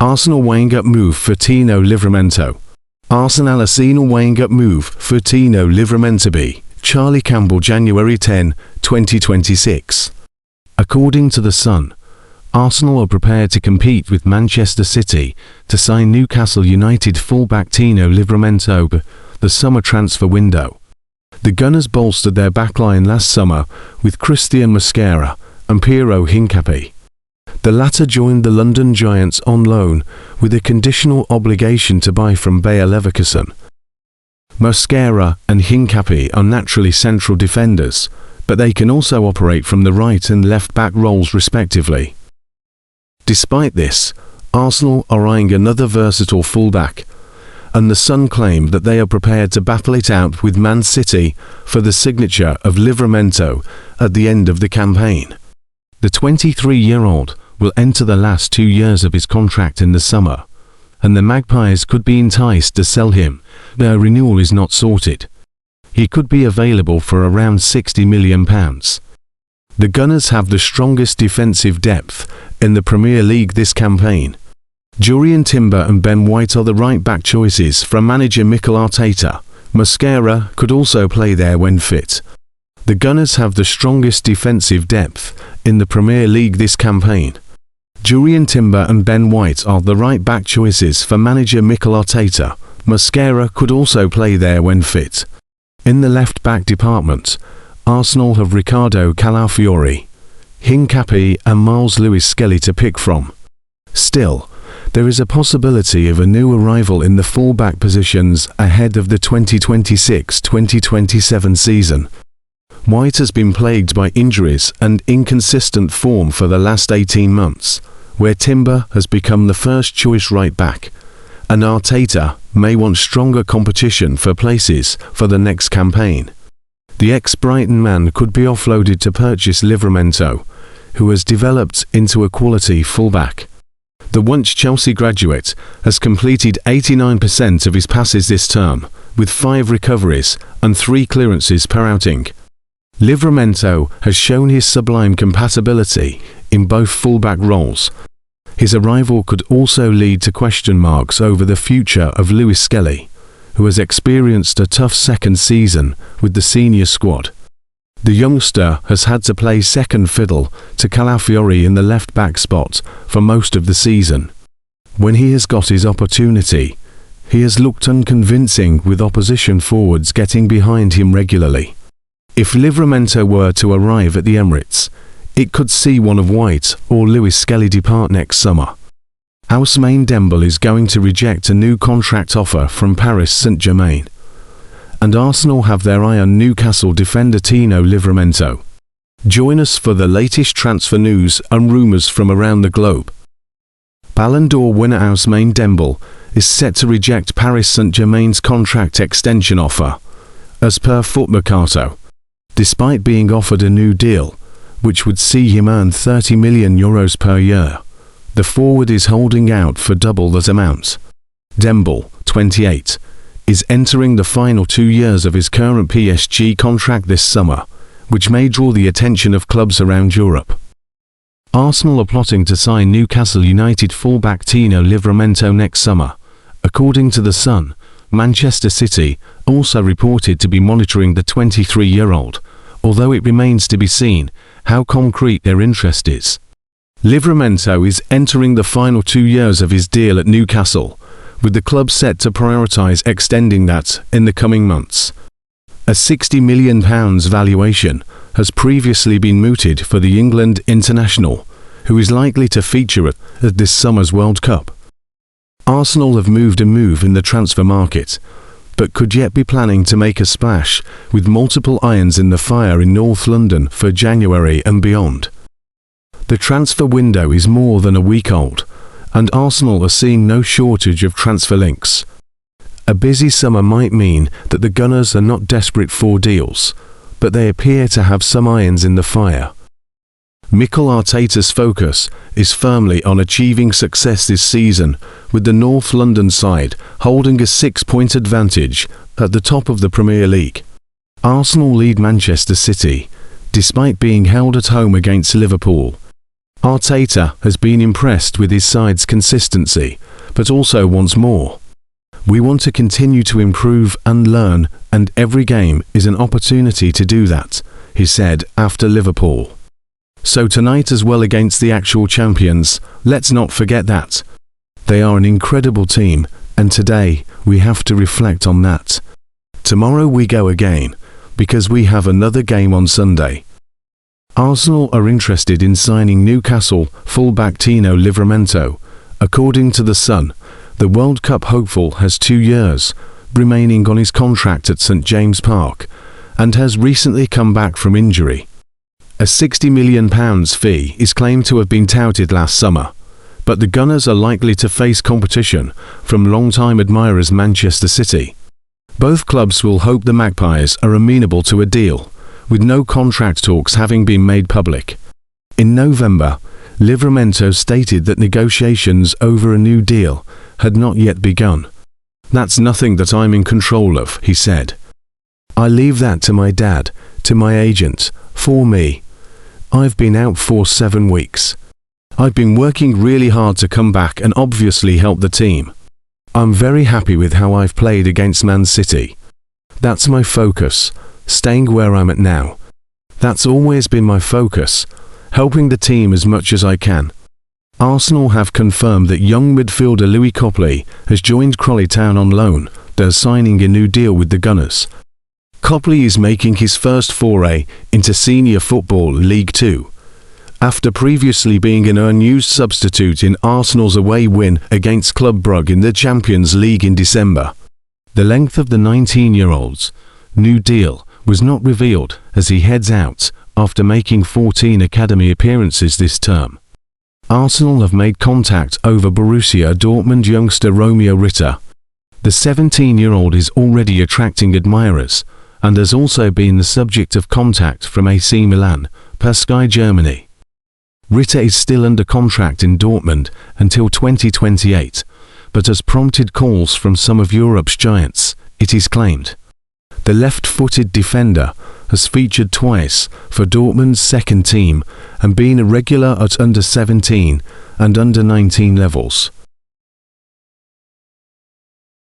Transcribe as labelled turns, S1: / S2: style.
S1: Arsenal weighing up move for Tino Livramento. Arsenal weighing up move for Tino Livramento B. Charlie Campbell, January 10, 2026. According to The Sun, Arsenal are prepared to compete with Manchester City to sign Newcastle United fullback Tino Livramento the summer transfer window. The Gunners bolstered their backline last summer with Christian Mosquera and Piero Hincapié. The latter joined the London Giants on loan with a conditional obligation to buy from Bayer Leverkusen. Mosquera and Hincapié are naturally central defenders, but they can also operate from the right and left back roles respectively. Despite this, Arsenal are eyeing another versatile fullback, and The Sun claimed that they are prepared to battle it out with Man City for the signature of Livramento at the end of the campaign. The 23-year-old will enter the last 2 years of his contract in the summer, and the Magpies could be enticed to sell him. Their renewal is not sorted. He could be available for around £60 million. The Gunners have the strongest defensive depth in the Premier League this campaign. Jurrien Timber and Ben White are the right-back choices from manager Mikel Arteta. Mosquera could also play there when fit. The Gunners have the strongest defensive depth in the Premier League this campaign. Jurrien Timber and Ben White are the right-back choices for manager Mikel Arteta. Mosquera could also play there when fit. In the left-back department, Arsenal have Riccardo Calafiori, Hincapié and Miles Lewis-Skelly to pick from. Still, there is a possibility of a new arrival in the full-back positions ahead of the 2026-2027 season. White has been plagued by injuries and inconsistent form for the last 18 months, where Timber has become the first-choice right-back, and Arteta may want stronger competition for places for the next campaign. The ex-Brighton man could be offloaded to purchase Livramento, who has developed into a quality fullback. The once Chelsea graduate has completed 89% of his passes this term, with 5 recoveries and 3 clearances per outing. Livramento has shown his sublime compatibility in both fullback roles. His arrival could also lead to question marks over the future of Lewis-Skelly, who has experienced a tough second season with the senior squad. The youngster has had to play second fiddle to Calafiori in the left-back spot for most of the season. When he has got his opportunity, he has looked unconvincing, with opposition forwards getting behind him regularly. If Livramento were to arrive at the Emirates, it could see one of White or Lewis-Skelly depart next summer. Ousmane Dembele is going to reject a new contract offer from Paris Saint-Germain, and Arsenal have their eye on Newcastle defender Tino Livramento. Join us for the latest transfer news and rumours from around the globe. Ballon d'Or winner Ousmane Dembele is set to reject Paris Saint-Germain's contract extension offer, as per Foot Mercato, despite being offered a new deal, which would see him earn €30 million per year. The forward is holding out for double that amount. Dembele, 28, is entering the final 2 years of his current PSG contract this summer, which may draw the attention of clubs around Europe. Arsenal are plotting to sign Newcastle United fullback Tino Livramento next summer. According to The Sun, Manchester City also reported to be monitoring the 23-year-old, although it remains to be seen how concrete their interest is. Livramento is entering the final 2 years of his deal at Newcastle, with the club set to prioritise extending that in the coming months. A £60 million valuation has previously been mooted for the England international, who is likely to feature at this summer's World Cup. Arsenal have moved a move in the transfer market, but could yet be planning to make a splash, with multiple irons in the fire in North London for January and beyond. The transfer window is more than a week old, and Arsenal are seeing no shortage of transfer links. A busy summer might mean that the Gunners are not desperate for deals, but they appear to have some irons in the fire. Mikel Arteta's focus is firmly on achieving success this season, with the North London side holding a 6-point advantage at the top of the Premier League. Arsenal lead Manchester City, despite being held at home against Liverpool. Arteta has been impressed with his side's consistency, but also wants more. We want to continue to improve and learn, and every game is an opportunity to do that, he said after Liverpool. So tonight as well against the actual champions, let's not forget that. They are an incredible team, and today we have to reflect on that. Tomorrow we go again, because we have another game on Sunday. Arsenal are interested in signing Newcastle fullback Tino Livramento. According to The Sun, the World Cup hopeful has 2 years remaining on his contract at St James Park and has recently come back from injury. A £60 million fee is claimed to have been touted last summer, but the Gunners are likely to face competition from long-time admirers Manchester City. Both clubs will hope the Magpies are amenable to a deal, with no contract talks having been made public. In November, Livramento stated that negotiations over a new deal had not yet begun. "That's nothing that I'm in control of," he said. "I leave that to my dad, to my agent. For me, I've been out for 7 weeks. I've been working really hard to come back and obviously help the team. I'm very happy with how I've played against Man City. That's my focus, staying where I'm at now. That's always been my focus, helping the team as much as I can." Arsenal have confirmed that young midfielder Louis Copley has joined Crawley Town on loan, thus signing a new deal with the Gunners. Copley is making his first foray into senior football League Two, after previously being an unused substitute in Arsenal's away win against Club Brugge in the Champions League in December. The length of the 19-year-old's new deal was not revealed as he heads out after making 14 academy appearances this term. Arsenal have made contact over Borussia Dortmund youngster Romeo Ritter. The 17-year-old is already attracting admirers and has also been the subject of contact from AC Milan, per Sky Germany. Ritter is still under contract in Dortmund until 2028, but has prompted calls from some of Europe's giants, it is claimed. The left-footed defender has featured twice for Dortmund's second team and been a regular at under 17 and under 19 levels.